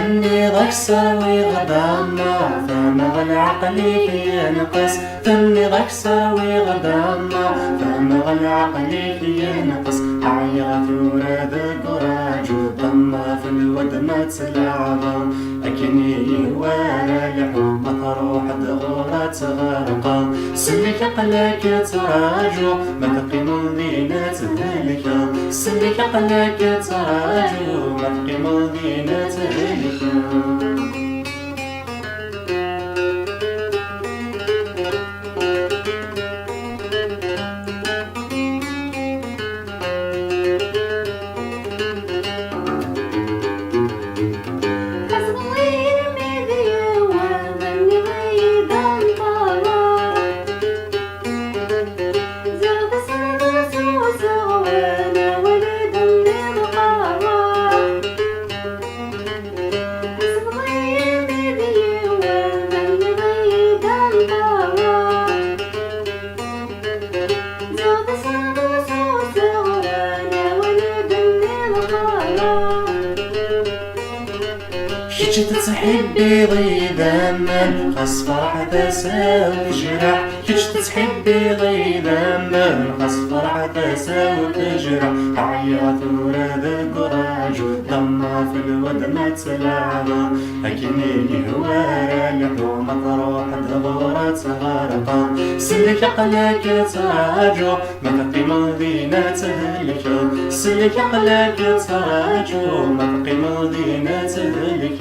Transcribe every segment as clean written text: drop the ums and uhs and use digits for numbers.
ثني ضكسر ويغدمر ثمغ العقل في نقص ثني ضكسر ويغدمر ثمغ العقل في نقص عيغة وراد قراج ضم في الود ما تسلعظم أكني ورا لحوم مطروح دغورات غرقا سلك قلك تراجو ما تقيم ذينة ذلك سلك قلك تراجو ما تقيم ذينة ذلك كنت تحبي ضيد من خاص فرحة تساوي جرح كنت تحبي ضيد من خاص فرحة تساوي جرح عيغة وراد قراج ضمة في الود ما تلعبا أكني هوارا لحوم مطروح دغورات غرقا سلك عقلك تراجو ما تقيم ذينة تهلك سلك عقلك تراجو ما تقيم ذينة تهلك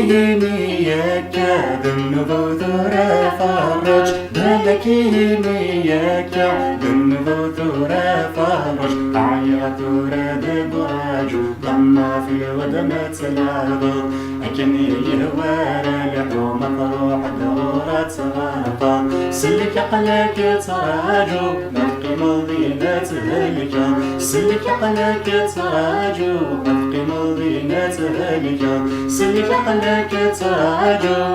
بلكينيك بالنبوذور فرج بلكينيك بالنبوذور فرج عيغة وراد قراج ضمة في الود ما تلعظ أكني هوارا لحوم مطروح دغورات غرقا سلك عقلك تراجو ما تقيم ذينة ذلك سلك عقلك تراجو ما تقيم ذينة ذلك سلك عقلك تراجو